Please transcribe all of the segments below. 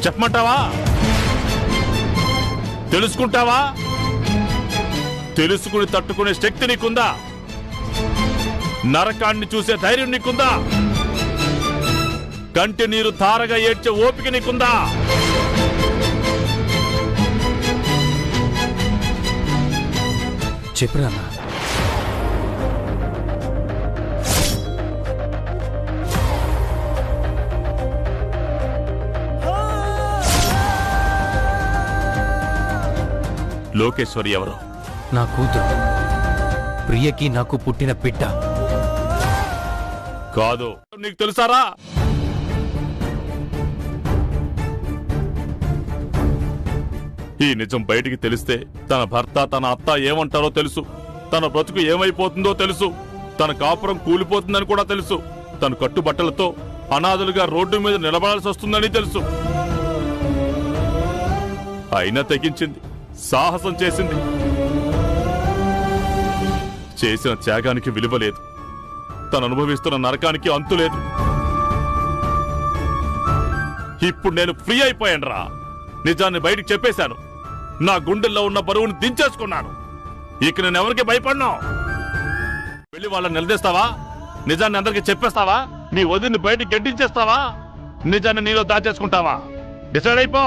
చెప్పమంటావా? తెలుసుకుంటావా? తెలుసుకుని తట్టుకునే శక్తి నీకుందా? నరకాన్ని చూసే ధైర్యం నీకుందా? కంటి నీరు తారగా ఏడ్చే ఓపిక నీకుందా? చెప్పురా అన్న. లోకేశ్వరి ఎవరు? నా కూతురు ప్రియకి నాకు పుట్టిన బిడ్డ. కాదు, నీకు తెలుసారా? ఈ నిజం బయటికి తెలిస్తే తన భర్త తన అత్త ఏమంటారో తెలుసు, తన బ్రతుకు ఏమైపోతుందో తెలుసు, తన కాపురం కూలిపోతుందని కూడా తెలుసు, తన కట్టుబట్టలతో అనాథలుగా రోడ్డు మీద నిలబడాల్సి వస్తుందని తెలుసు. అయినా తెగించింది, సాహసం చేసింది. చేసిన త్యాగానికి విలువ లేదు, తను అనుభవిస్తున్న నరకానికి అంతు లేదు. ఇప్పుడు నేను ఫ్రీ అయిపోయాను రా. నిజాన్ని బయటికి చెప్పేశాను. నా గుండెల్లో ఉన్న బరువును దించేసుకున్నాను. ఇక నేను ఎవరికి భయపడ్నా? వెళ్ళి వాళ్ళని నిలదీస్తావా? నిజాన్ని అందరికీ చెప్పేస్తావా? నీ వదిని బయటికి గడ్డించేస్తావా? నిజాన్ని నీలో దాచేసుకుంటావా? డిసైడ్ అయిపో.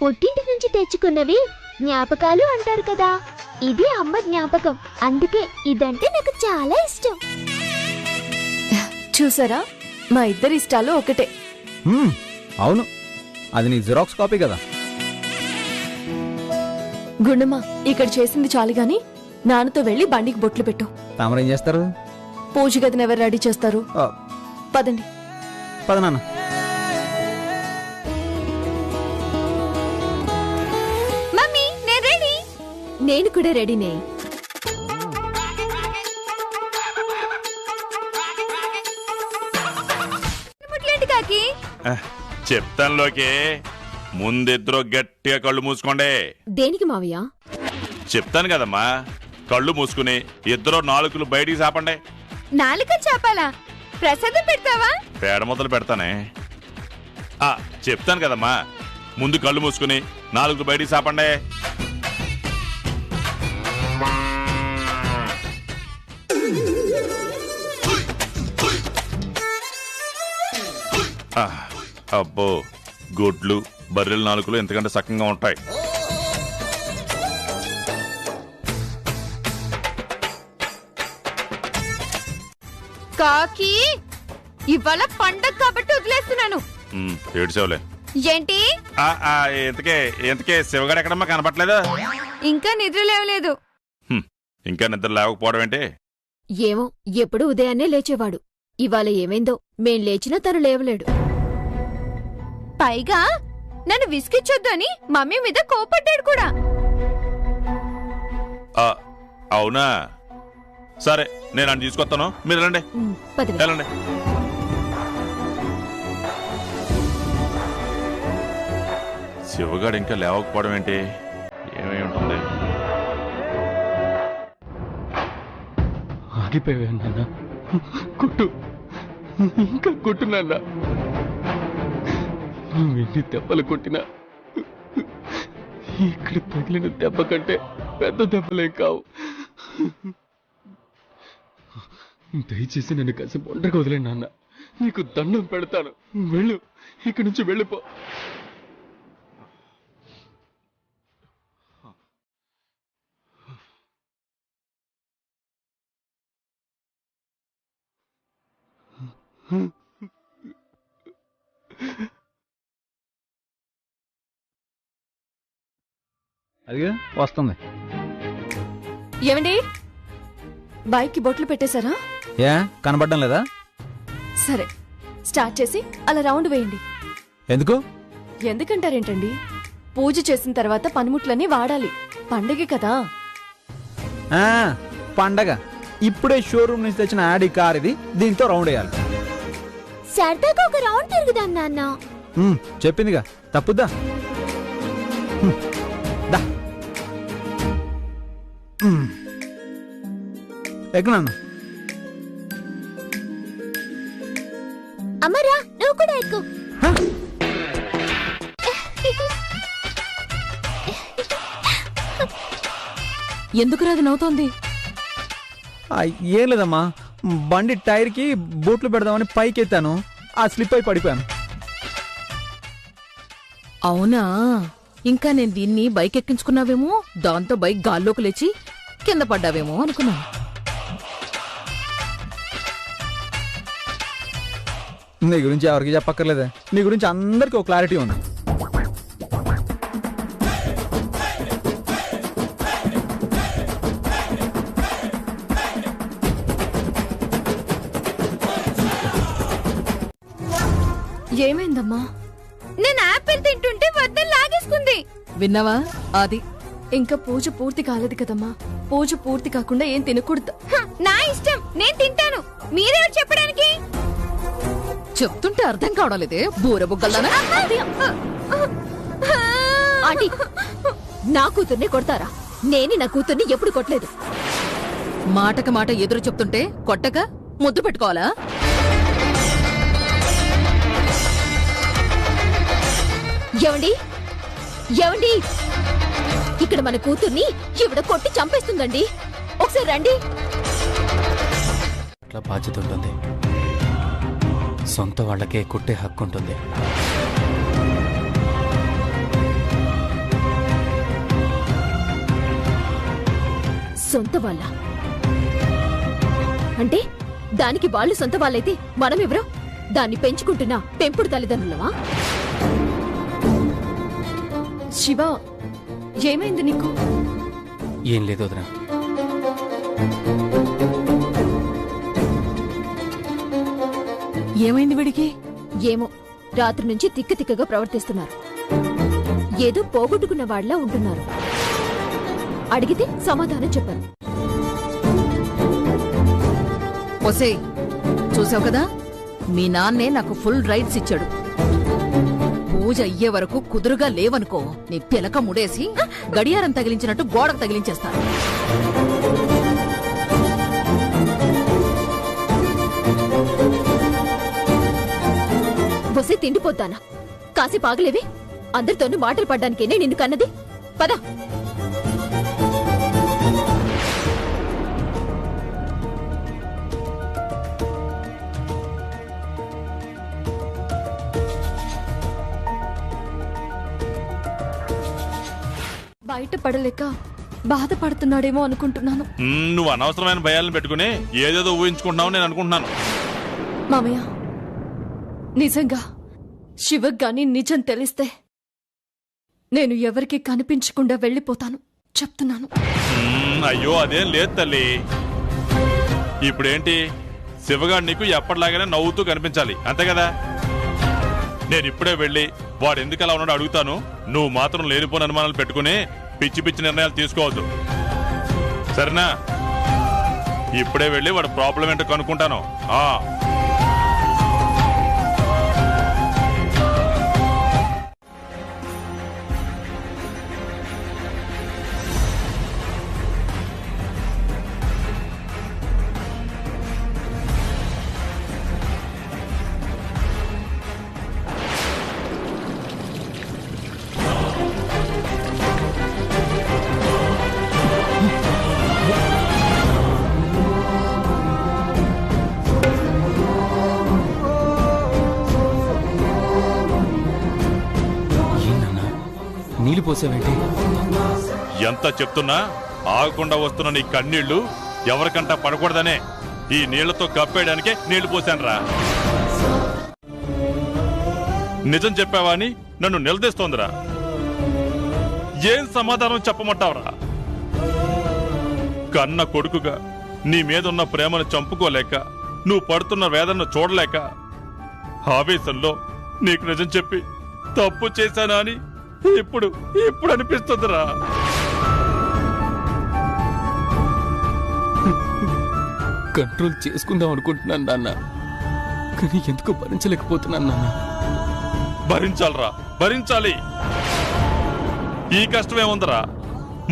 పుట్టింటి నుంచి తెచ్చుకున్నవి జ్ఞాపకాలు అంటారు కదా, ఇది అమ్మ జ్ఞాపకం. అందుకే ఇదంటే నాకు చాలా ఇష్టం. చూసారా, మా ఇద్దరి ఇష్టాలు ఒకటే. అవును, అది నీ జిరాక్స్ కాపీ కదా. గుండమ్మ, ఇక్కడ చేసింది చాలు గాని నాన్నతో వెళ్లి బండికి బొట్లు పెట్టు. తామరేం చేస్తారు? పూజ గదిని ఎవరు రెడీ చేస్తారు? పదండి. పద నాన్న. మమ్మీ, నేను రెడీ. నేను కూడా రెడీనే. కాకి చెప్తానులోకి ముందిద్దరు గట్టిగా కళ్ళు మూసుకోండి. దేనికి మావయ్య? చెప్తాను కదమ్మా, కళ్ళు మూసుకుని ఇద్దరు నాలుకలు బయటికి చాపండి. నాలుక చాపాలా? ప్రసాదం పెడతావా? పేడ మొదలు పెడతానే. చెప్తాను కదమ్మా, ముందు కళ్ళు మూసుకుని నాలుగు బయటికి చాపండి. అబ్బో, గొడ్లు బర్రెల నాలుకలు ఎంతకంటే సక్కంగా ఉంటాయి. కాకి, ఇవాళ పండగ కాబట్టి వదిలేస్తున్నాను. ఏడ్చావులే. ఏంటి? ఎంతకే శివగాడు ఎక్కడమ్మా కనపట్లేదు? ఇంకా నిద్ర లేవలేదు. ఇంకా నిద్ర లేవకపోవడం ఏంటి? ఏమో, ఎప్పుడు ఉదయాన్నే లేచేవాడు. ఇవాళ ఏమైందో, మేం లేచినా తను లేవలేడు. పైగా నన్ను విసిగిచ్చొద్దు అని మమ్మీ మీద కోపడ్డాడు కూడా. అవునా? సరే, నేను అని తీసుకొస్తాను, మీరు వెళ్ళండి. వెళ్ళండి. శివగాడు ఇంకా లేవకపోవడం ఏంటి? ఏమై ఉంటుంది? ఆగిపోయావు నాన్న. కొట్టు, ఇంకా కొట్టు నాన్న. నువ్వు ఎన్ని దెబ్బలు కొట్టినా ఇక్కడ తగిలిన దెబ్బ కంటే పెద్ద దెబ్బలేం కావు. దయచేసి నన్ను కాసేపు ఒంటరిగా వదిలేండి నాన్న. నీకు దండం పెడతాను. వెళ్ళు, ఇక్కడి నుంచి వెళ్ళిపో. అదిగా వస్తుంది. ఏమండి, బైక్కి బొట్లు పెట్టేశారా? ఏ కనబడడం లేదా? సరే, స్టార్ట్ చేసి అలా రౌండ్ వేయండి. ఎందుకు? ఎందుకంటారేంటండి, పూజ చేసిన తర్వాత పనిముట్లన్నీ వాడాలి, పండగ కదా. ఆ పండగ. ఇప్పుడే షోరూమ్ నుంచి తెచ్చిన ఆడి కార్ ఇది. దీంతో రౌండ్ వేయాలి. సరదాగా ఒక రౌండ్ తిరుగుదాం నాన్న. చెప్పిందిగా, తప్పుద్దా? ఎక్కడన్నా? అమ్మరా, నువ్వు కూడా ఎక్కు. ఎందుకు రాదు నవ్వుతోంది? ఏం లేదమ్మా, బండి టైర్ కి బూట్లు పెడదామని పైకి ఎత్తాను, ఆ స్లిప్ అయి పడిపోయాను. అవునా, ఇంకా నేను దీన్ని బైక్ ఎక్కించుకున్నావేమో, దాంతో బైక్ గాల్లోకి లేచి కింద పడ్డావేమో అనుకున్నాను. నీ గురించి ఎవరికి చెప్పక్కర్లేదే, నీ గురించి అందరికీ ఒక క్లారిటీ ఉంది. ఏమైందమ్మా? నేను యాపిల్ తింటుంటే వద్దని లాగేసుకుంది. విన్నావా? అది ఇంకా పూజ పూర్తి కాలేదు కదమ్మా. పూజ పూర్తి కాకుండా ఏం తినకూడదు. నా ఇష్టం, నేను తింటాను. మీరెవరు చెప్పడానికి? చెప్తుంటే అర్థం కావడం లేదే, బూర బుగ్గల్లానా? ఆంటీ, నా కూతుర్ని కొడతారా? నేనే నా కూతుర్ని ఎప్పుడు కొట్టలేదు. మాటక మాట ఎదురు చెప్తుంటే కొట్టక ముద్దు పెట్టుకోవాలా? ఏవండి, ఏవండి, ఇక్కడ మన కూతుర్ని ఈవిడ కొట్టి చంపేస్తుందండి. ఒకసారి రండి. అట్లా బాధ్యత ఉంటుంది, సొంత వాళ్ళకే కొట్టే హక్కు ఉంటుంది. సొంత వాళ్ళ అంటే దానికి వాళ్ళు సొంత వాళ్ళైతే మనమెవరో? దాన్ని పెంచుకుంటున్నా పెంపుడు తల్లిదండ్రులమా? శివ, ఏమైంది నీకు? ఏం లేదు వదినా. ఏమైంది వీడికి? ఏమో, రాత్రి నుంచి తిక్క తిక్కగా ప్రవర్తిస్తున్నారు. ఏదో పోగొట్టుకున్న వాళ్ళ ఉంటున్నారు. అడిగితే సమాధానం చెప్పారు. ఒసేయ్, చూసావు కదా, మీ నాన్నే నాకు ఫుల్ రైట్స్ ఇచ్చాడు. పూజ అయ్యే వరకు కుదురుగా లేవనుకో, నీ పిలక ముడేసి గడియారం తగిలించినట్టు గోడకు తగిలించేస్తాను. వసే తిండిపోతానా? కాసేపు ఆగలేవి? అందరితోనూ మాటలు పడ్డానికేనే నిన్ను కన్నది. పద. బయట పడలేక బాధపడుతున్నాడేమో అనుకుంటున్నాను. నువ్వు అనవసరమైన భయాలను పెట్టుకుని ఏదేదో ఊహించుకుంటున్నావు నేను అనుకుంటున్నాను. మామయ్య, నిజంగా శివకు గాని నిజం తెలిస్తే నేను ఎవరికి కనిపించకుండా వెళ్ళిపోతాను, చెప్తున్నాను. అయ్యో అదేం లేదు తల్లి. ఇప్పుడేంటి, శివగాడు నీకు ఎప్పటిలాగానే నవ్వుతూ కనిపించాలి, అంతే కదా? నేను ఇప్పుడే వెళ్ళి వాడు ఎందుకు అలా ఉన్నాడో అడుగుతాను. నువ్వు మాత్రం లేనిపోని అనుమానాలు పెట్టుకుని పిచ్చి పిచ్చి నిర్ణయాలు తీసుకోవద్దు, సరేనా? ఇప్పుడే వెళ్ళి వాడు ప్రాబ్లం ఏంటో కనుక్కుంటాను. పోసావేంటి? ఎంత చెప్తున్నా ఆగకుండా వస్తున్న నీ కన్నీళ్లు ఎవరికంటా పడకూడదనే ఈ నీళ్లతో కప్పేయడానికే నీళ్లు పోశానురా. నిజం చెప్పావా అని నన్ను నిలదీస్తోందిరా. ఏం సమాధానం చెప్పమంటావురా? కన్న కొడుకుగా నీ మీదున్న ప్రేమను చంపుకోలేక, నువ్వు పడుతున్న వేదనను చూడలేక, ఆవేశంలో నీకు నిజం చెప్పి తప్పు చేశానా అని ఇప్పుడు అనిపిస్తుందిరా. కంట్రోల్ చేసుకుందాం అనుకుంటున్నాను నాన్న, కానీ ఎందుకు భరించలేకపోతున్నాను నాన్న. భరించాలరా, భరించాలి. ఈ కష్టమే ఉందరా,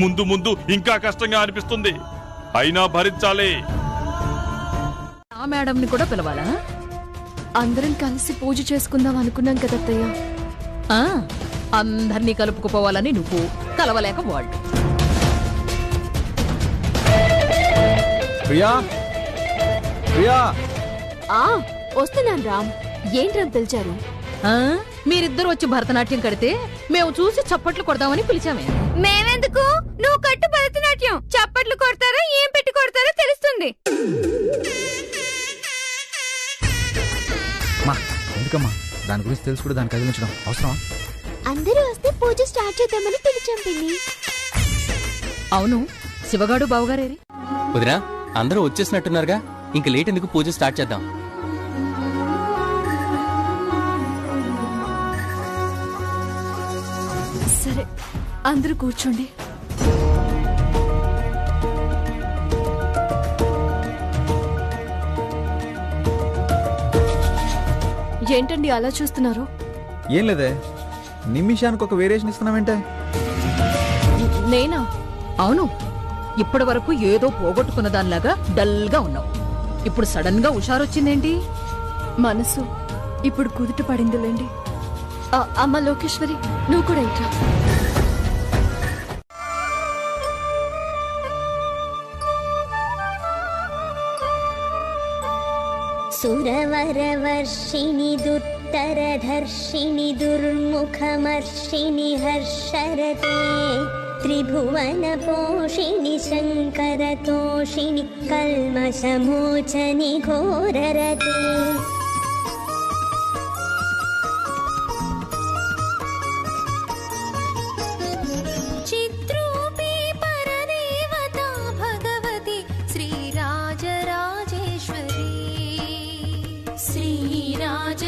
ముందు ముందు ఇంకా కష్టంగా అనిపిస్తుంది. అయినా భరించాలి. ఆ మేడంని కూడా పిలవాలా? అందరం కలిసి పూజ చేసుకుందాం అనుకున్నాం కదత్తయ్య. ఆ, అందర్నీ కలుపుకుపోవాలని నువ్వు, కలవలేక వాళ్ళు. ప్రియా, ప్రియా, వస్తున్నాను రామ్. ఏంట్రామ్ పిలిచారు? ఆ, మీరిద్దరు వచ్చి భరతనాట్యం కడితే మేము చూసి చప్పట్లు కొడదామని పిలిచామే. మేమెందుకు? నువ్వు కట్టు భరతనాట్యం. చప్పట్లు కొడతారో ఏం పెట్టి కొడతారో తెలుస్తుంది. ఎందుకమ్మా దాని గురించి తెలుసు కూడా దాన్ని కదిలించడం అవసరమా? అందరూ వస్తే పూజ స్టార్ట్ చేద్దామని పిలిచాం పిన్ని. అవును, శివగాడు బావగారేరి? వదినా, అందరూ వచ్చేసినట్టున్నారుగా, ఇంక లేట్ ఎందుకు, పూజ స్టార్ట్ చేద్దాం. సరే, అందరూ కూర్చోండి. ఏంటండి అలా చూస్తున్నారు? ఏం లేదే, నిమిషానికి ఒక వేరియేషన్ ఇస్తున్నావేంటే? నేనా? అవును, ఇప్పటి వరకు ఏదో పోగొట్టుకున్న దానిలాగా డల్గా ఉన్నావు. ఇప్పుడు సడన్ గా హుషారొచ్చిందేంటి? మనసు ఇప్పుడు కుదుట పడిందిలేండి. అమ్మ లోకేశ్వరి, నువ్వు కూడా ఇట్లా. సురవరవర్షిణి దుత్తరధర్షిణి దుర్ముఖమర్షిణి హర్షరతే త్రిభువన పోషిణి శంకరతోషిణి కల్మషమోచని ఘోరరతే. చిత్రూపీ పరదేవతా భగవతి శ్రీరాజరాజేశ్వరీ శ్రీరాజరాజేశ్వరీ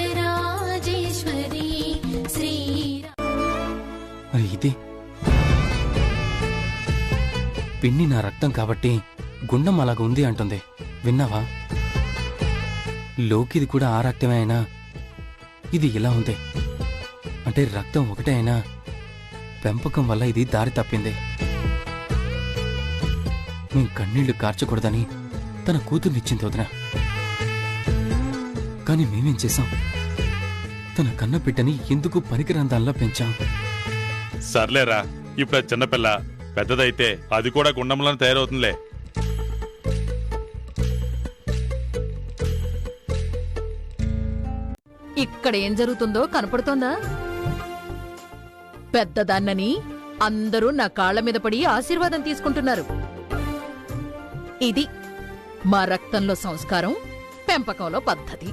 శ్రీ. మరి ఇది పిన్ని నా రక్తం కాబట్టి గుండం అలాగ ఉంది అంటుంది, విన్నావా? లోకిది కూడా ఆ రక్తమే అయినా ఇది ఇలా ఉంది అంటే రక్తం ఒకటే అయినా పెంపకం వల్ల ఇది దారి తప్పింది. మేం కన్నీళ్లు కార్చకూడదని తన కూతుర్నిచ్చింది వదిన. కాని మేమేం చేశాం? తన కన్న బిడ్డని ఎందుకు పనికిరందాల్లా పెంచాం. సర్లేరా, ఇప్పుడు చిన్నపిల్ల, పెద్దదైతే అది కూడా గుండంలో తయారవుతుందిలే. ఇక్కడ ఏం జరుగుతుందో కనపడుతోందా? పెద్దదాన్నని అందరూ నా కాళ్ల మీద పడి ఆశీర్వాదం తీసుకుంటున్నారు. ఇది మా రక్తంలో సంస్కారం, పెంపకంలో పద్ధతి.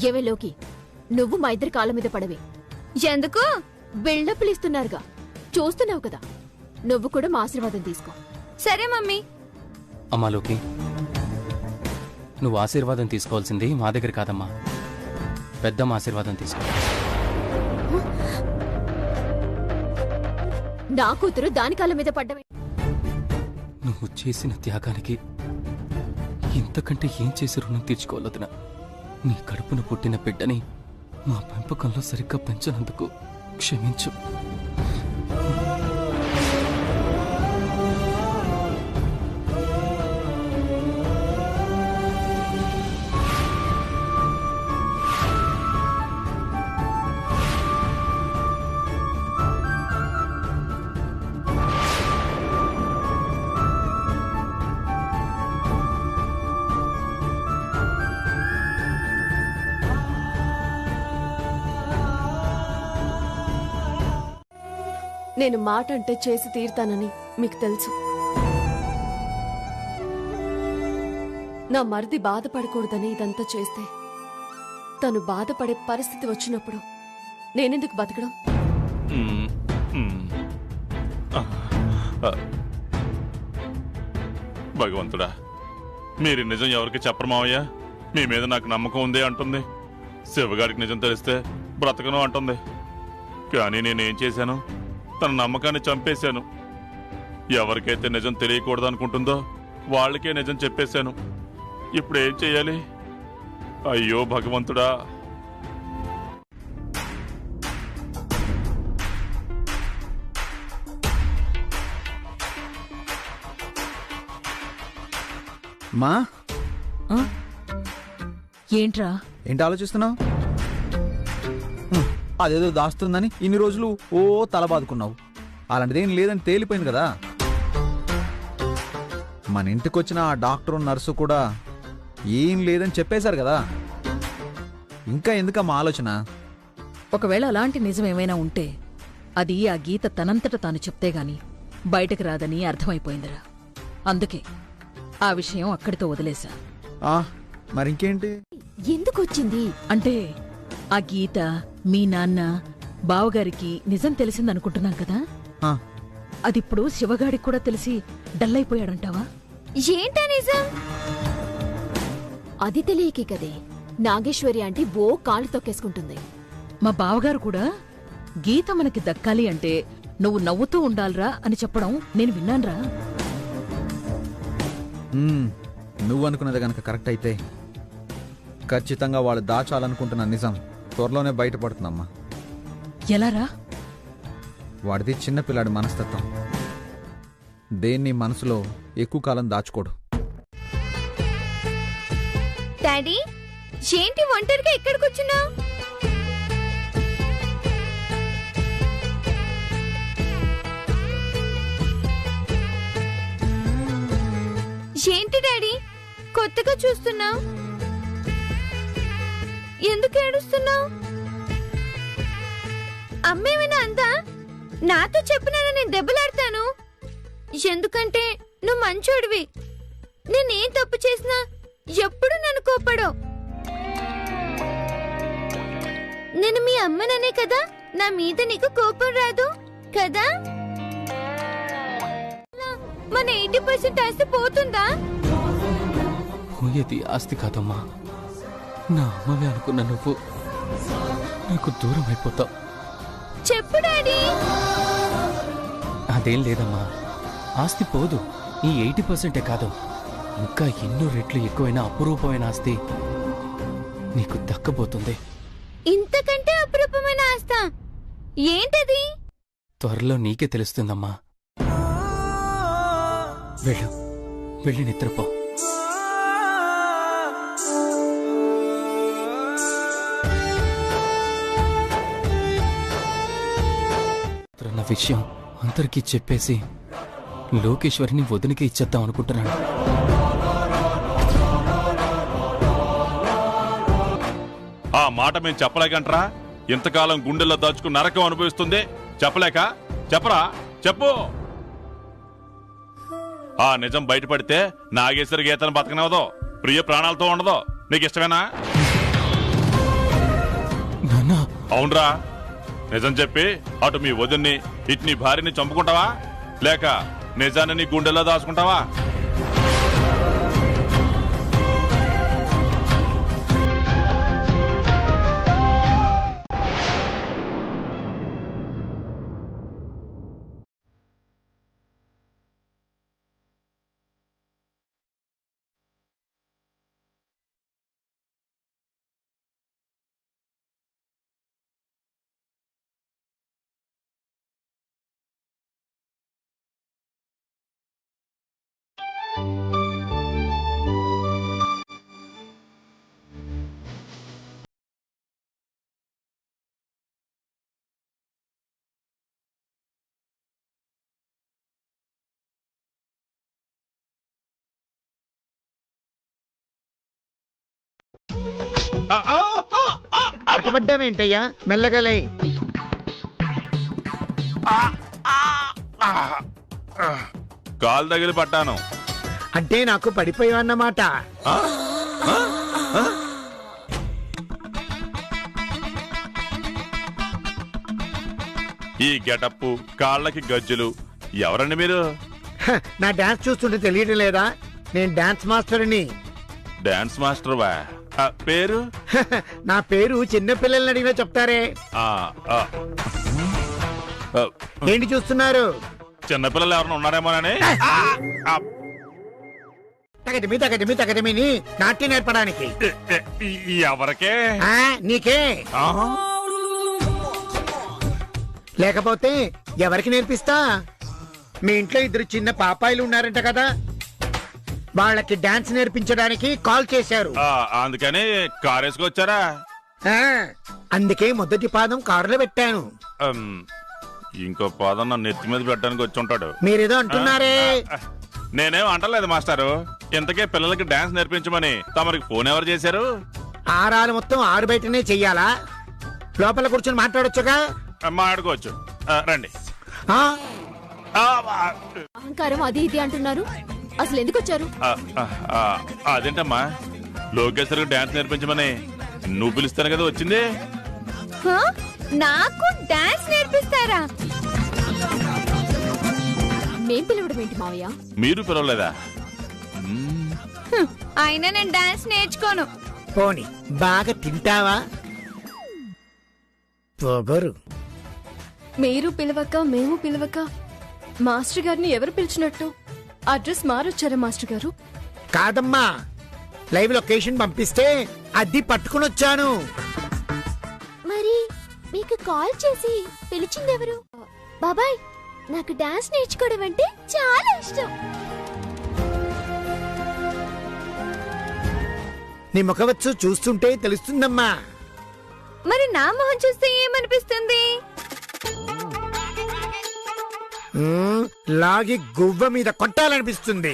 ఏవే లోకి, నువ్వు మా ఇద్దరి కాళ్ళ మీద పడవి. ఎందుకు? బిల్డప్లు ఇస్తున్నారుగా, చూస్తున్నావు కదా. నువ్వు కూడా మా ఆశీర్వాదం తీసుకో. సరే మమ్మీ. అమ్మాలోకి, నువ్వు ఆశీర్వాదం తీసుకోవాల్సింది మా దగ్గర కాదమ్మా, పెద్దమ్మ ఆశీర్వాదం తీసుకో. నా కూతురు దాని కాళ్ళ మీద పడ్డమే. నువ్వు చేసిన త్యాగానికి ఇంతకంటే ఏం చేసి రుణం తీర్చుకోవలదునా? నీ కడుపున పుట్టిన బిడ్డని మా పెంపకంలో సరిగ్గా పెంచినందుకు క్షమించు. నేను మాట అంటే చేసి తీరుతానని మీకు తెలుసు. నా మరిది బాధపడకూడదని ఇదంతా చేస్తే తను బాధపడే పరిస్థితి వచ్చినప్పుడు నేనెందుకు బతకడం? మ్మ్. మ్మ్. భగవంతుడా, మీరు నిజం ఎవరికి చెప్పరు మావయ్య. మీ మీద నాకు నమ్మకం ఉంది అంటుంది. శివగారికి నిజం తెలిస్తే బ్రతకను అంటుంది. కానీ నేనేం చేశాను? తన నమ్మకాన్ని చంపేశాను. ఎవరికైతే నిజం తెలియకూడదు అనుకుంటుందో వాళ్ళకే నిజం చెప్పేశాను. ఇప్పుడు ఏం చెయ్యాలి? అయ్యో భగవంతుడా. మా ఏంట్రా? ఏంటి ఆలోచిస్తున్నావు? అదేదో దాస్తుందని ఇన్ని రోజులు ఓ తల బాదుకున్నావు. అలాంటిదేం లేదని తేలిపోయింది కదా. మన ఇంటికి వచ్చిన ఆ డాక్టరు నర్సు కూడా ఏం లేదని చెప్పేశారు కదా. ఇంకా ఎందుకమ్మా ఆలోచన? ఒకవేళ అలాంటి నిజం ఏమైనా ఉంటే అది ఆ గీత తనంతట తాను చెప్తే గాని బయటకు రాదని అర్థమైపోయిందిరా. అందుకే ఆ విషయం అక్కడితో వదిలేశా. మరింకేంటి? ఎందుకొచ్చింది అంటే ఆ గీత మీ నాన్న బావగారికి నిజం తెలిసిందనుకుంటున్నాం కదా, ఆ, అదిప్పుడు శివగాడికి కూడా తెలిసి డల్లైపోయాడంటావా? ఏంటా నిజం? అది తెలియకే కదే నాగేశ్వరి అంటే ఓ కాళ్ళు తొక్కేసుకుంటుంది. మా బావగారు కూడా గీత మనకి దక్కాలి అంటే నువ్వు నవ్వుతూ ఉండాలిరా అని చెప్పడం నేను విన్నాన్రా. నువ్వు అనుకున్నది గనక కరెక్ట్ అయితే ఖచ్చితంగా వాళ్ళు దాచాలనుకుంటున్న నిజం త్వరలోనే బయటపడుతుందమ్మా. ఎలారా? వాడిది చిన్నపిల్లాడి మనస్తత్వం. దేన్ని మనసులో ఎక్కువ కాలం దాచుకోడు. డాడీ, ఏంటి ఒంటరిగా ఇక్కడికి వచ్చినావు? ఏంటి డాడీ కొత్తగా చూస్తున్నావు? ఎందుకు ఏడుస్తున్నావు? అమ్మేమైనా అందా? నాతో చెప్పినా నేను దెబ్బలాడతాను. ఎందుకంటే నువ్వు మంచోడివి. నేనేం తప్పు చేసినా ఎప్పుడు నన్ను కోపడవు. నేను మీ అమ్మననే కదా, నా మీద నీకు కోపం రాదు కదా? మన 80% ఆస్తి పోతుందా? పోయేది ఆస్తి కాదమ్మా, నా అమ్మవే అనుకున్న నువ్వు నాకు దూరం అయిపోతావు. చెప్పు డాడీ. అదేం లేదమ్మా, ఆస్తి పోదు. ఈ 80% కాదు, ఇంకా ఎన్నో రెట్లు ఎక్కువైన అపురూపమైన ఆస్తి నీకు దక్కబోతుంది. ఇంతకంటే అపురూపమైన ఆస్తా? ఏంటది? త్వరలో నీకే తెలుస్తుందమ్మా. వెళ్ళు, వెళ్ళి నిద్రపో. నా విషయం అందరికీ చెప్పేసి లోకేశ్వరిని వదినకి ఇచ్చేద్దాం అనుకుంటున్నాను. ఆ మాట మేము చెప్పలేకంట్రా? ఇంతకాలం గుండెల్లో దాచుకుని నరకం అనుభవిస్తుంది. చెప్పలేక? చెప్పరా, చెప్పు. ఆ నిజం బయటపడితే నాగేశ్వరి గీతను బతకనవదో, ప్రియ ప్రాణాలతో ఉండదో. నీకు ఇష్టమేనా? అవునరా, నిజం చెప్పి అటు మీ వదిన్ని ఇటు నీ భార్యని చంపుకుంటావా, లేక నిజాన్ని నీ గుండెల్లో దాచుకుంటావా? అడ్డుపడ్డావేంటయ్యా? మెల్లగలై. కాలు తగిలి పట్టాను. అంటే నాకు పడిపోయావన్నమాట. ఈ గెటప్పు, కాళ్ళకి గజ్జులు, ఎవరండి మీరు? నా డాన్స్ చూస్తుంటే తెలియడం లేదా? నేను డాన్స్ మాస్టర్ని. డాన్స్ మాస్టర్ వా? పేరు? నా పేరు చిన్న పిల్లల్ని అడిగినా చెప్తారే. ఏంటి చూస్తున్నారు? చిన్నపిల్లలు ఎవరైనా ఉన్నారేమోనని. తగదిమి తగదిమి తగదిమిని నాట్యం నేర్పడానికి. ఎవరికే? నీకే. లేకపోతే ఎవరికి నేర్పిస్తా? మీ ఇంట్లో ఇద్దరు చిన్న పాపాయిలు ఉన్నారంట కదా, వాళ్ళకి డాన్స్ నేర్పించడానికి కాల్ చేశారు. అందుకని కారు వేసుకొచ్చారా? అందుకే మొదటి పాదం కారులో పెట్టాను. ఇంకో పాదం నా నెత్తి మీద పెట్టడానికి వచ్చి ఉంటాడు. మీరేదో అంటున్నారే. నేనేం అంటలేదు మాస్టారు. ఇంతకే పిల్లలకి డాన్స్ నేర్పించమని తమరికి ఫోన్ ఎవరు చేశారు? ఆరాలు మొత్తం ఆరు బయటనే చెయ్యాలా? లోపల కూర్చొని మాట్లాడొచ్చుగా. మాట్లాడుకోవచ్చు, రండి. అహంకారం అది ఇది అంటున్నారు, అసలు ఎందుకు వచ్చారు? అదేంటమ్మా, లోకేశ్వరికి డాన్స్ నేర్పించమని నువ్వు పిలుస్తాను కదా వచ్చింది. నాకు డాన్స్ నేర్పిస్తారా? మేం పిలవడం ఏంటి మావయ్య? మీరు పిలవలేదా? అయినా నేను డాన్స్ నేర్చుకోను. పోనీ బాగా తింటావా? పొగరు. మీరు పిలవక మేము పిలవక మాస్టర్ గారిని ఎవరు పిలిచినట్టు? అడ్రస్ మారొచ్చారా మాస్టర్ గారు? కాదమ్మా, లైవ్ లొకేషన్ పంపిస్తే అది పట్టుకుని వచ్చాను. మరి మీకు కాల్ చేసి పిలిచిందెవరు? బాబాయ్, నాకు డాన్స్ నేర్చుకోవడం అంటే చాలా ఇష్టం. నీ ముఖవచ్చు చూస్తుంటే తెలుస్తుందమ్మా. మరి నా మొహం చూస్తే ఏమనిపిస్తుంది? లాగి గువ్వ మీద కొట్టాలనిపిస్తుంది.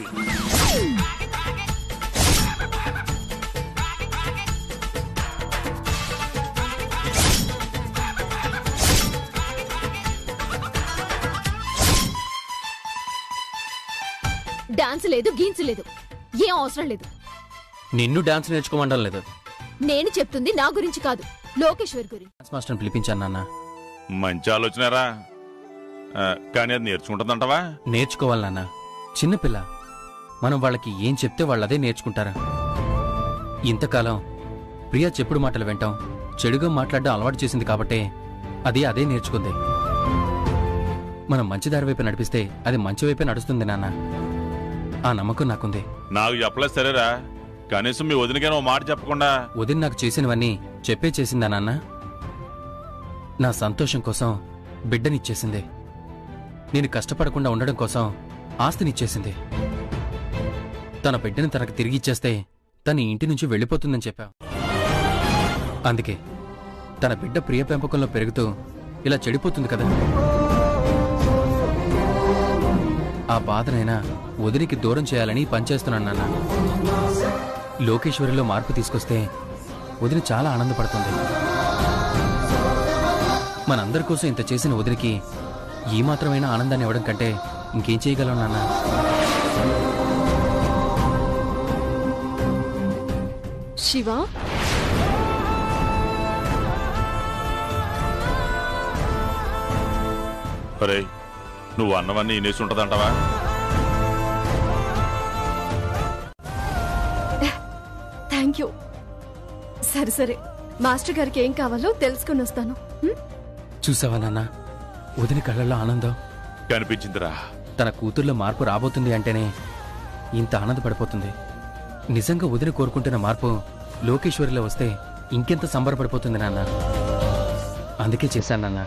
డాన్స్ లేదు, గీన్స్ లేదు, ఏం అవసరం లేదు. నిన్ను డాన్స్ నేర్చుకోమండం లేదు. నేను చెప్తుంది నా గురించి కాదు, లోకేశ్వర్ గురించి. డాన్స్ మాస్టర్ని పిలిపించాను నాన్న. మంచి ఆలోచనరా, కానీ అది నేర్చుకుంటుందంటవా? నేర్చుకోవాలి నాన్న. చిన్నపిల్ల, మనం వాళ్ళకి ఏం చెప్తే వాళ్ళు అదే నేర్చుకుంటారా? ఇంతకాలం ప్రియా చెప్పుడు మాటలు వింటాం, చెడుగా మాట్లాడడం అలవాటు చేసింది కాబట్టే అది అదే నేర్చుకుంది. మనం మంచి దారి వైపు నడిపిస్తే అది మంచి వైపే నడుస్తుంది నాన్న. ఆ నమ్మకం నాకుంది. నాకు చెప్పలేదు సరేరా, కనీసం మీ వదినకైనా ఓ మాట చెప్పకుండా. వదిన నాకు చేసినవన్నీ చెప్పే చేసిందా నాన్న? నా సంతోషం కోసం బిడ్డనిచ్చేసింది. నేను కష్టపడకుండా ఉండడం కోసం ఆస్తినిచ్చేసింది. తన బిడ్డని తనకు తిరిగిచ్చేస్తే తన ఇంటి నుంచి వెళ్ళిపోతుందని చెప్పా. అందుకే తన బిడ్డ ప్రియ పెంపకంలో పెరుగుతూ ఇలా చెడిపోతుంది కదా. ఆ బాధనైనా వదినికి దూరం చేయాలని పనిచేస్తున్నాను నాన్న. లోకేశ్వరిలో మార్పు తీసుకొస్తే వదిన చాలా ఆనందపడుతుంది. మనందరి కోసం ఇంత చేసిన వదినికి ఈ మాత్రమైనా ఆనందాన్ని ఇవ్వడం కంటే ఇంకేం చేయగలం నాన్న? శివ, అరే, నువ్వు అన్నవన్నీ ఇనేసి ఉంటదంటవా? Thank you. సరే సరే, మాస్టర్ గారికి ఏం కావాలో తెలుసుకుని వస్తాను. చూసావా నాన్న, వదిన కళ్ళల్లో ఆనందం కనిపించిందిరా. తన కూతుర్లో మార్పు రాబోతుంది అంటేనే ఇంత ఆనందపడిపోతుంది. నిజంగా వదిన కోరుకుంటున్న మార్పు లోకేశ్వరిలో వస్తే ఇంకెంత సంబరపడిపోతుంది నాన్న. అందుకే చేశాను నాన్న.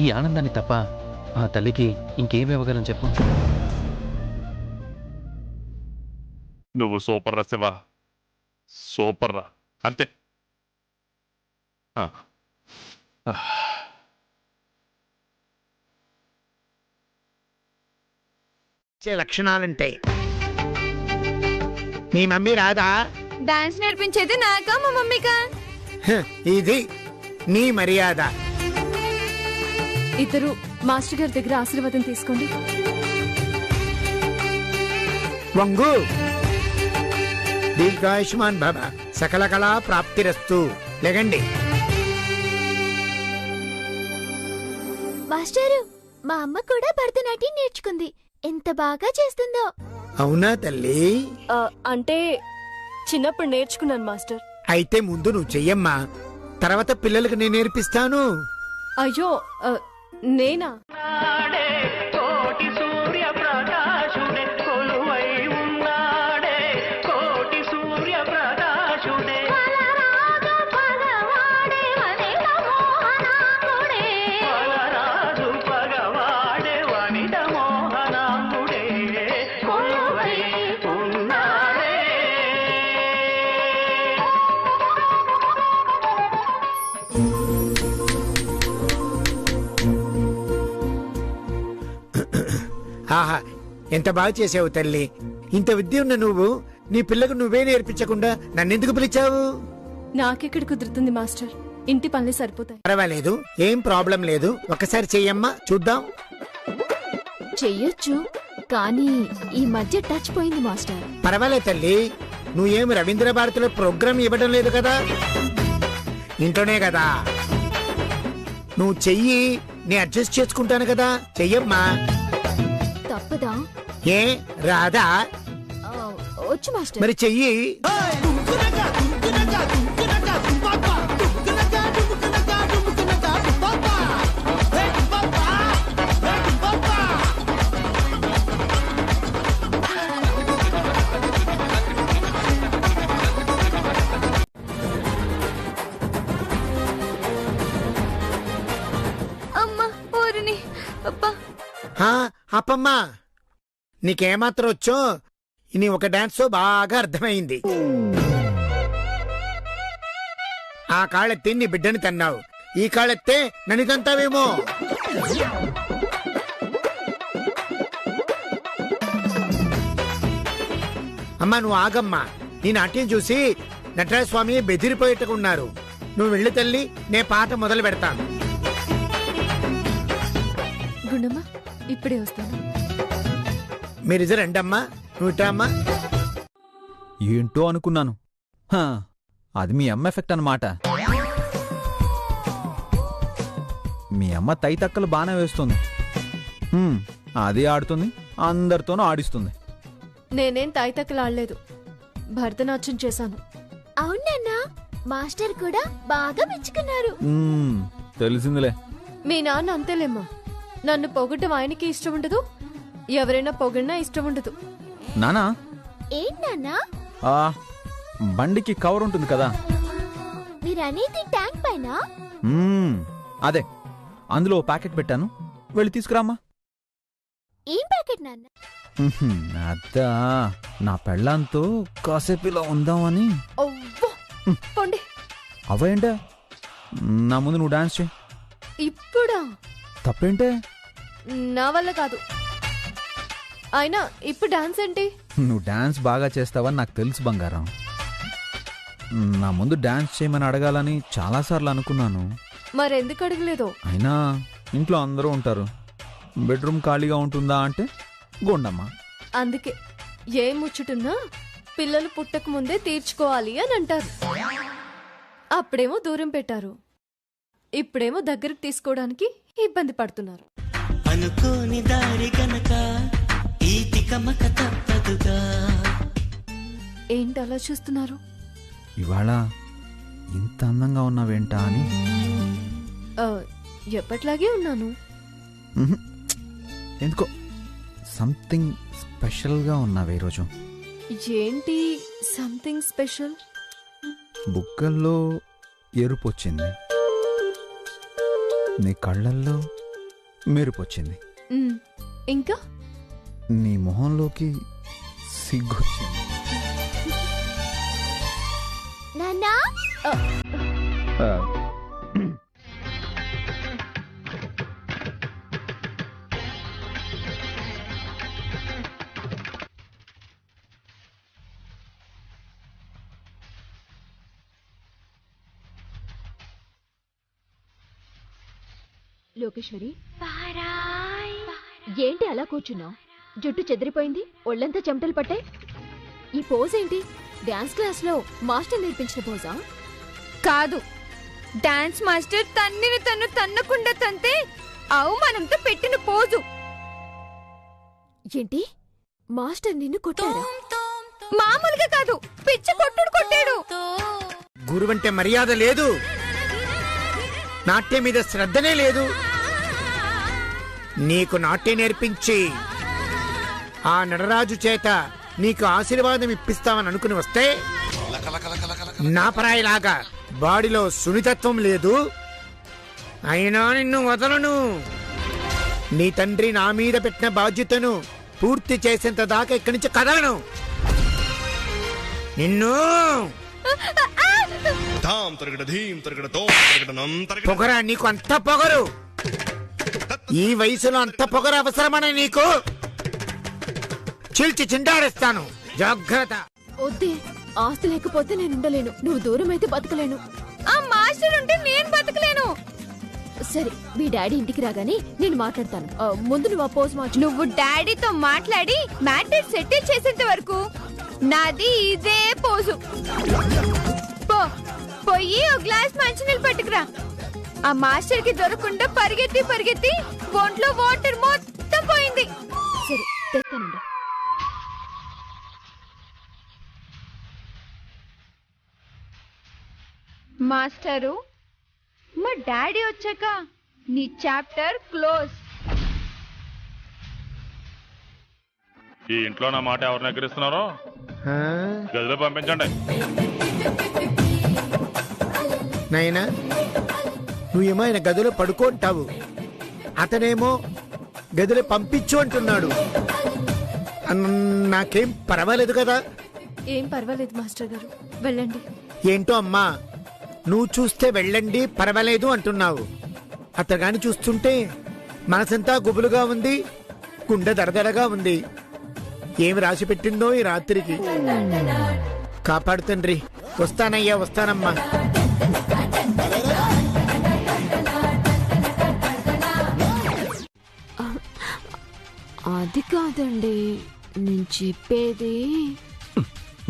ఈ ఆనందాన్ని తప్ప ఆ తల్లికి ఇంకేం ఇవ్వగలను చెప్పు? నువ్వు సూపర్ రా శివ, సూపర్ రా, అంతే. లక్షణాలుంటాయి. మీ మమ్మీ రాదా? డాన్స్ నేర్పించేది నాకా మా మమ్మీకా? ఇది నీ మర్యాద. ఇద్దరు మాస్టర్ గారి దగ్గర ఆశీర్వాదం తీసుకోండి. వంగు. దీర్ఘాయుష్మాన్ భవ, సకల కళా ప్రాప్తిరస్తు. లేకండి. మాస్టారు, మా అమ్మ కూడా భరతనాట్యం నేర్చుకుంది. ఎంత బాగా చేస్తుందో. అవునా తల్లి? అంటే చిన్నప్పుడు నేర్చుకున్నాను మాస్టర్. అయితే ముందు నువ్వు చెయ్యమ్మా, తర్వాత పిల్లలకు నేను నేర్పిస్తాను. అయ్యో నేనా? ఆహా, ఎంత బాగా చేసావు తల్లి. ఇంత విద్య ఉన్న నువ్వు నీ పిల్లకు నువ్వే నేర్పించకుండా నన్నెందుకు పిలిచావు? నాకెక్కడ కుదురుతుంది మాస్టర్, ఇంటి పనులు సరిపోతాయి. పర్వాలేదు, ఏం ప్రాబ్లం లేదు. ఒకసారి చెయ్యమ్మా, చూద్దాం. చెయ్యొచ్చు, కానీ ఈ మధ్య టచ్ పోయింది మాస్టర్. పర్వాలేదు తల్లి, నువ్వేం రవీంద్ర భారతిలో ప్రోగ్రామ్ ఇవ్వడం లేదు కదా, ఇంట్లోనే కదా. నువ్వు చెయ్యి, నేను అడ్జస్ట్ చేసుకుంటాను కదా. చెయ్యమ్మా. తప్పదా? ఏ రాదా? వచ్చు మాస్టర్. మరి చెయ్యి. అమ్మా ఊరిని అబ్బా. అప్పమ్మా, నీకేమాత్రం వచ్చో నీ ఒక డాన్స్ బాగా అర్థమైంది. ఆ కాళ్ళెత్తి నీ బిడ్డని తన్నావు, ఈ కాళ్ళెత్తే నన్ను తంతావేమో. అమ్మా నువ్వు ఆగమ్మా, నీ నాట్యం చూసి నటరాజ స్వామి బెదిరిపోయేట్టుకున్నారు. నువ్వు వెళ్ళు తల్లి, నే పాట మొదలు పెడతాను. గుండమ్మా ఇప్పుడే వస్తాను. మీరిద్దరు రండమ్మా. నువ్వు ఇట్టా అమ్మా. ఏంటో అనుకున్నాను. హా, అది మీ అమ్మ ఎఫెక్ట్ అన్నమాట. మీ అమ్మ తైతక్కలు బాగానే వేస్తుంది. అది ఆడుతుంది, అందరితోనూ ఆడిస్తుంది. నేనేం తాయితక్కలు ఆడలేదు, భరతనాట్యం చేశాను. అవునన్నా, మాస్టర్ కూడా బాగా మెచ్చుకున్నారు. తెలిసిందిలే. మీ నాన్న అంతేలేమ్మా, నన్ను పొగడ్డం ఆయనకి ఇష్టం ఉండదు, ఎవరైనా పొగిడినా ఇష్టం ఉండదు. నానా, ఏంటన్నా? బండికి కవర్ ఉంటుంది కదా, మీరనేది ట్యాంక్ పైన? అదే, అందులో ప్యాకెట్ పెట్టాను, వెళ్ళి తీసుకురామ్మా. ఏం ప్యాకెట్ నాన్న? అద్దా, నా పెళ్ళాంతో కాసేపు ఇలా ఉందామని. పోండి. అవేంటే, నా ముందు నువ్వు డాన్స్ చేయి. ఇప్పుడా? తప్పేంటే? నా వల్ల కాదు. అయినా ఇప్పుడు డాన్స్ ఏంటి? నువ్వు డాన్స్ బాగా చేస్తావని నాకు తెలుసు బంగారం. నా ముందు డాన్స్ చేయమని అడగాలని చాలాసార్లు అనుకున్నాను. మరెందుకు అడగలేదు? అయినా ఇంట్లో అందరూ ఉంటారు, బెడ్రూమ్ ఖాళీగా ఉంటుందా అంటే గోండమ్మ. అందుకే ఏం ముచ్చుటున్నా పిల్లలు పుట్టక ముందే తీర్చుకోవాలి అని అంటారు. అప్పుడేమో దూరం పెట్టారు, ఇప్పుడేమో దగ్గరకు తీసుకోవడానికి ఇబ్బంది పడుతున్నారు. అనుకోని దారి గనక ఈ తికమక తప్పదుగా. ఏంటి అలా చూస్తున్నారు? ఇవాళ ఇంత అందంగా ఉన్నావేంటా అని. ఎప్పట్లాగే ఉన్నాను. ఎందుకో సంథింగ్ స్పెషల్గా ఉన్నావే ఈరోజు. ఏంటి సంథింగ్ స్పెషల్? బుగ్గల్లో ఎరుపు వచ్చింది, నీ కళ్ళల్లో మెరుపు వచ్చింది, ఇంకా నీ మొహంలోకి సిగ్గొచ్చింది. నాన్నా, లోకేశ్వరి, ఏంటి అలా కూర్చున్నావు? జుట్టు చెదిరిపోయింది, ఒళ్ళంతా చెమటలు పట్టాయి. ఈ పోజ్ ఏంటి? డాన్స్ క్లాస్ లో మాస్టర్ నేర్పించిన పోజా? కాదు, డాన్స్ మాస్టర్ తన్నిని తన్ను తన్నకుండా తంతే అవమానంతో పెట్టిన పోజు. ఏంటి? మాస్టర్ నిన్ను కొట్టారా? మామూలుగా కాదు, పిచ్చి కొట్టుడు కొట్టాడు. గురువంటే మర్యాద లేదు, నాట్యం మీద శ్రద్ధనే లేదు. నీకు నాట్యం నేర్పించి ఆ నడరాజు చేత నీకు ఆశీర్వాదం ఇప్పిస్తామని అనుకుని వస్తే నా పరాయిలాగా బాడీలో సున్నితత్వం లేదు. అయినా నిన్ను వదలను. నీ తండ్రి నా మీద పెట్టిన బాధ్యతను పూర్తి చేసేంత దాకా ఇక్కడి నుంచి కదలను. నిన్ను పొగరా, నీకు అంత పొగరు? ఈ వయసులో అంత పొగరు అవసరమనే నీకు? చీల్చి చిండాడేస్తాను, జాగ్రత్త. వద్దే, ఆస్తి లేకపోతే నేను ఉండలేను. నువ్వు దూరం అయితే బతకలేను. ఆ మాస్టర్ ఉంటే నేను బతకలేను. సరే, మీ డాడీ ఇంటికి రాగానే నేను మాట్లాడతాను. ముందు నువ్వు ఆ పోజ్ మార్చు. నువ్వు డాడీతో మాట్లాడి మ్యాటర్ సెటిల్ చేసేంత వరకు నాది ఇదే పోజు. పోయి ఓ గ్లాస్ మంచినీళ్ళు పట్టుకురా. ఆ మాస్టర్ కి దొరకకుండా పరిగెత్తి పరిగెత్తి ఒంట్లో వాటర్ మొత్తం పోయింది. సరే, తెస్తానండి. మాస్టరు, మా డాడీ వచ్చాక నీ చాప్టర్ క్లోజ్. ఈ ఇంట్లో నా మాట ఎవరిని ఎక్కరిస్తున్నారో గదిలో పంపించండి. నాయనా, నువ్వేమో ఆయన గదిలో పడుకుంటావు, అతనేమో గదిలో పంపించు అంటున్నాడు. నాకేం పర్వాలేదు కదా? ఏం పర్వాలేదు మాస్టర్ గారు, వెళ్ళండి. ఏంటో అమ్మా, నువ్వు చూస్తే వెళ్ళండి పర్వాలేదు అంటున్నావు. అతగాని చూస్తుంటే మనసంతా గుబులుగా ఉంది, గుండె దడదడగా ఉంది. ఏమి రాసి పెట్టిందో ఈ రాత్రికి. కాపాడు తండ్రి. వస్తానయ్యా, వస్తానమ్మా. అది కాదండి నేను చెప్పేది.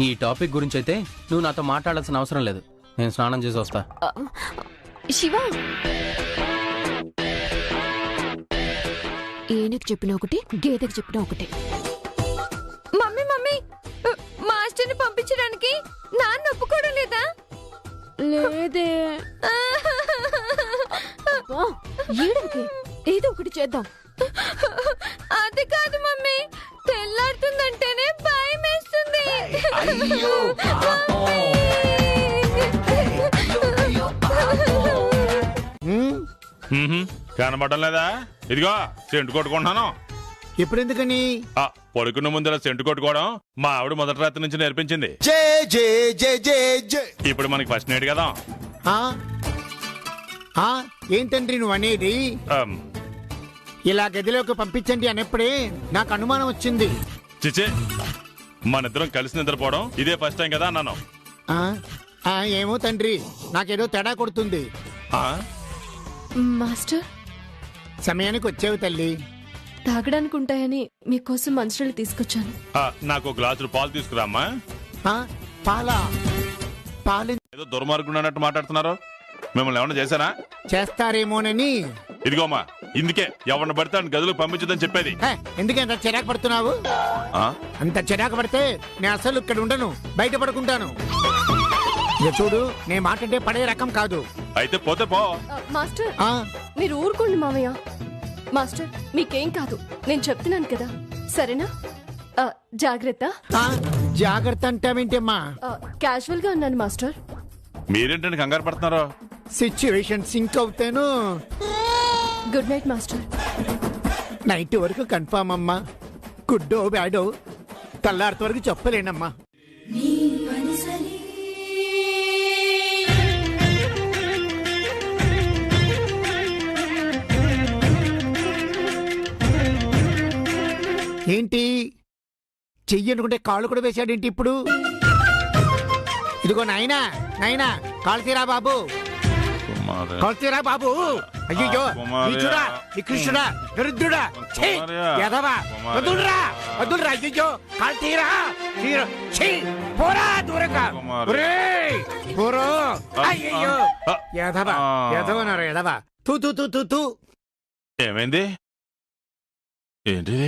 ఈ టాపిక్ గురించి అయితే నువ్వు నాతో మాట్లాడాల్సిన అవసరం లేదు. నేను స్నానం చేసి వస్తా. శివ, ఏనుగు చెప్పిన ఒకటి, గేదెకి చెప్పిన ఒకటి. మమ్మీ మమ్మీ, మాస్టర్ని పంపించడానికి నాన్న ఒప్పుకోవడం లేదా? లేదే. ఏడుకి ఏదో ఒకటి చేద్దాం. అది కాదు మమ్మీ, తెల్లారుతుందంటేనే భయం వేస్తుంది. కనబడడం లేదా? ఇదిగో సెంటు కొట్టుకుంటున్నాను. ఇప్పుడు ఎందుకని? పడుకున్న ముందర సెంటు కొట్టుకోవడం మా ఆవిడ మొదటి రాత్రి నుంచి నేర్పించింది. ఇప్పుడు మనకి ఫస్ట్ నైట్ కదా. ఏంటండ్రి నువ్వు అనేది? ఇలా గదిలోకి పంపించండి అన్నప్పుడే నాకు అనుమానం వచ్చింది. చిచే, మన ఇద్దరం కలిసి నిద్రపోవడం ఇదే ఫస్ట్ టైం కదా అన్నాను. ఏమో తండ్రి, నాకేదో తేడా కొడుతుంది. మాస్టర్, సమయానికి వచ్చావు తల్లి. తాగడానికి ఉంటాయని మీకోసం మంచినీళ్ళు తీసుకొచ్చాను. నాకు గ్లాసులు పాలు తీసుకురామ్మా. పాలా? పాలు ఏదో దుర్మార్గుడు అన్నట్టు మాట్లాడుతున్నారు. మిమ్మల్ని ఏమన్నా చేశానా? చేస్తారేమోనని. ఇదిగోమ్మా, ఇందుకే ఎవరిని పడితే గదిలో పంపించదని చెప్పేది. ఎందుకంత చిరాకు పడుతున్నావు? అంత చిరాకు పడితే నేను అసలు ఇక్కడ ఉండను, బయట పడుకుంటాను. చూడు, నేను మాట్లాడే పడే రకం కాదు. అయితే పోతే పో. మాస్టర్, మీరు ఊరుకోండి మావయ్య. మాస్టర్, మీకేం కాదు, నేను చెప్తున్నాను కదా, సరేనా? జాగ్రత్త. జాగ్రత్త అంటావేంటమ్మా? క్యాజువల్ గా అన్నాను మాస్టర్. మీరేంటండి కంగారు పడుతున్నారు? సిచ్యువేషన్ సింక్ అవుతాను. Good night master. నైట్ వరకు కన్ఫర్మ్ అమ్మా. గుడ్డో బ్యాడో తెల్లారిత వరకు చెప్పలేనమ్మా. ఏంటి చెయ్యి అనుకుంటే కాళ్ళు కూడా వేశాడేంటి ఇప్పుడు? ఇదిగో నాయనా, నాయనా కాళ్ళు తీరా బాబు. కుమారి. కొల్తీరా బాబు. అయ్యో కుమారి. నీచుడా, నికృష్టుడా, దరిద్రుడా, ఛీ, కుమారి. ఎదవా, కుమారి. వదులురా, వదులురా, అయ్యో కాల్తీరా, తీరా, ఛీ, పోరా దూరంగా. కుమారి. ఒరేయ్, పోరో. అయ్యో ఎదవా, ఎదవనరా ఎదవా. తూ తూ తూ తూ తూ. ఏమైంది? ఏంటిది?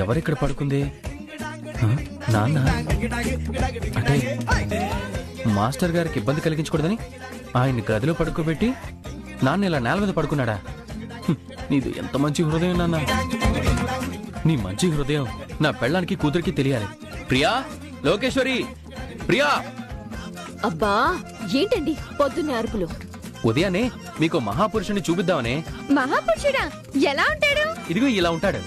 ఎవరిక్కడ పడుకుంది? హ? నాన్న అంటే మాస్టర్ గారికి ఇబ్బంది కలిగించకూడదని ఆయన్ని గదిలో పడుకోబెట్టి నాన్న ఇలా నేల మీద పడుకున్నాడా? హ్మ్, నీది ఎంత మంచి హృదయం నాన్న. నీ మంచి హృదయం నా పెళ్ళానికి కూతురికి తెలియాలి. ప్రియా, లోకేశ్వరి, ప్రియా. అబ్బా ఏంటండి పొద్దున్నే అరుపులు? ఉదయాన్నే మీకు మహాపురుషుని చూపిద్దామనే. మహాపురుషుడా ఎలా ఉంటాడు? ఇదిగో ఇలా ఉంటాడు.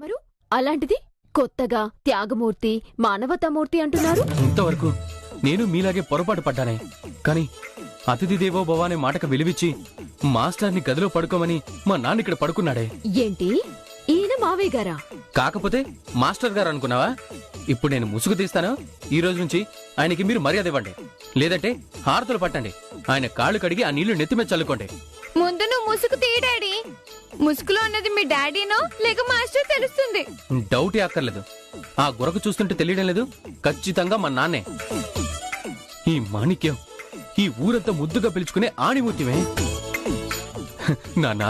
మరు అలాంటిది కొత్తగా త్యాగమూర్తి, మానవతామూర్తి అంటున్నారు. ఇంతవరకు నేను మీలాగే పొరపాటు పడ్డానే. కాని అతిథి దేవో భవ అనే మాటకు విలువిచ్చి మాస్టర్ని గదిలో పడుకోమని మా నాన్న ఇక్కడ పడుకున్నాడే. ఏంటి ఈయన మావయ్య గారా? కాకపోతే మాస్టర్ గారు అనుకున్నావా? ఇప్పుడు నేను ముసుగు తీస్తాను. ఈ రోజు నుంచి ఆయనకి మీరు మర్యాద ఇవ్వండి, లేదంటే హారతులు పట్టండి. ఆయన కాళ్ళు కడిగి ఆ నీళ్లు నెత్తిమీద చల్లుకోండి. ముందు నువ్వు ముసుగు తీ డాడీ. ముసుగులో ఉన్నది మీ డాడీనో లేక మాస్టర్ తెలుస్తుంది. డౌటే అక్కర్లేదు. ఆ గురకు చూస్తుంటే తెలియడం లేదు, ఖచ్చితంగా మా నాన్నే. ఈ మాణిక్యం ఈ ఊరంతా ముద్దుగా పిలుచుకునే ఆణిముత్యమే. నాన్నా,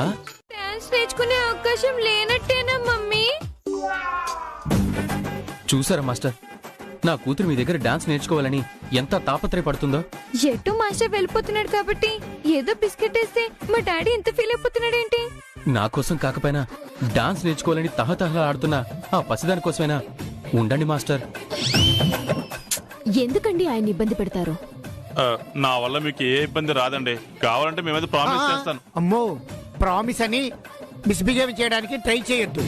డాన్స్ నేర్చుకునే అవకాశం లేనట్టేనా మమ్మీ? చూసారా మాస్టర్, నా కూతురు మీ దగ్గర డాన్స్ నేర్చుకోవాలని ఎంత తాపత్రయపడుతుందో. ఎటు మాస్టర్ వెళ్ళిపోతున్నాడు కాబట్టి ఏదో బిస్కెట్ వేస్తే మా డాడీ ఎంత ఫీల్ అయిపోతున్నాడేంటి? నా కోసం కాకపోయినా డాన్స్ నేర్చుకోవాలని తహతహలా ఆడుతున్నా ఆ పసిదాని కోసమైనా ఉండండి మాస్టర్. ఎందుకండి ఆయన ఇబ్బంది పెడతారు? నా వల్ల మీకు ఏ ఇబ్బంది రాదండి. కావాలంటే మేమైతే ప్రామిస్ చేస్తాను. అమ్మో, ప్రామిస్ అని మిస్బిహేవ్ చేయడానికి ట్రై చేయొద్దు.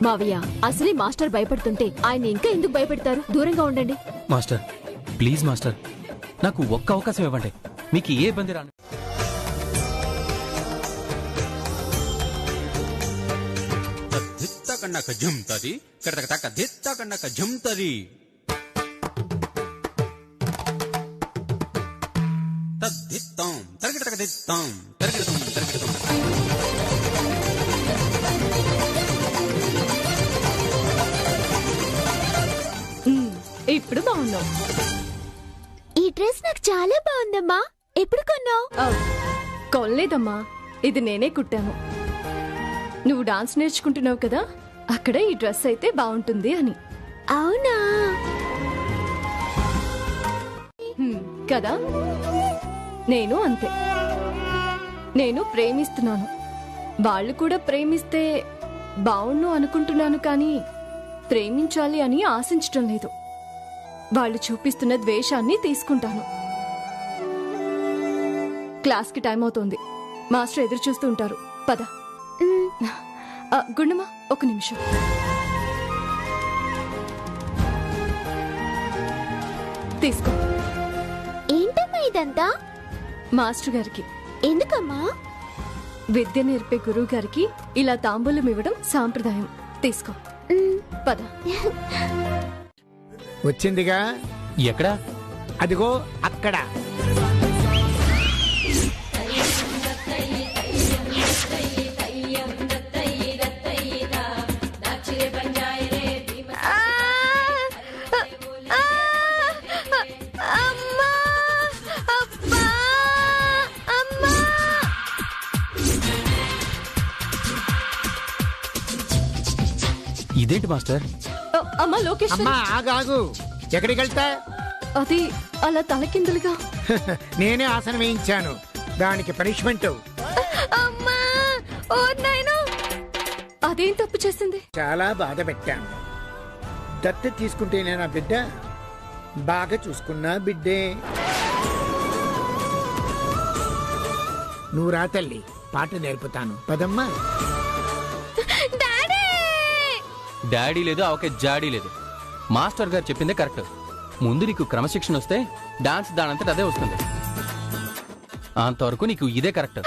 మావయ్య, అసలే మాస్టర్ భయపడుతుంటే ఆయన ఇంకా ఎందుకు భయపెడతారు? దూరంగా ఉండండి. మాస్టర్ ప్లీజ్ మాస్టర్, నాకు ఒక్క అవకాశం ఇవ్వండి. మీకు ఏ ఇబ్బంది రాను. ఇప్పుడు బాగున్నావు. ఈ డ్రెస్ నాకు చాలా బాగుందమ్మా. ఎప్పుడు కొన్నావు? కొనలేదమ్మా, ఇది నేనే కుట్టాను. నువ్వు డాన్స్ నేర్చుకుంటున్నావు కదా, అక్కడ ఈ డ్రెస్ అయితే బాగుంటుంది అని. అవునా? కదా, నేను అంతే. నేను ప్రేమిస్తున్నాను, వాళ్ళు కూడా ప్రేమిస్తే బావుణ్ణు అనుకుంటున్నాను, కానీ ప్రేమించాలి అని ఆశించటం లేదు. వాళ్ళు చూపిస్తున్న ద్వేషాన్ని తీసుకుంటాను. క్లాస్కి టైం అవుతోంది, మాస్టర్ ఎదురు చూస్తూ ఉంటారు. పద. గుండమ్మ, ఒక నిమిషం. తీసుకో. ఏంటమ్మా ఇదంతా? మాస్టర్ గారికి. ఎందుకమ్మా? విద్య నేర్పే గురువు గారికి ఇలా తాంబూలం ఇవ్వడం సాంప్రదాయం. తీసుకో. పద. వచ్చిందిగా. ఎక్కడా? అదిగో అక్కడ. ఇదేంటి మాస్టర్? అమ్మా లోకేష్, అమ్మా ఆగాగు. ఎక్కడికి వెళ్తా? అది అలా తలకిందులుగా. నేనే ఆసనం వేయించాను, దానికి పనిష్మెంట్. అదేం తప్పు చేసింది? చాలా బాధ పెట్టాను. దత్తత తీసుకుంటేనే నా బిడ్డ, బాగా చూసుకున్నా బిడ్డే. నువ్వు రా తల్లి, పాట నేర్పుతాను. పదమ్మా. డాడీ లేదు, అవకే జాడీ లేదు. మాస్టర్ గారు చెప్పిందే కరెక్ట్. ముందు నీకు క్రమశిక్షణ వస్తే డాన్స్ దానంతట అదే వస్తుంది. అంతవరకు నీకు ఇదే కరెక్ట్.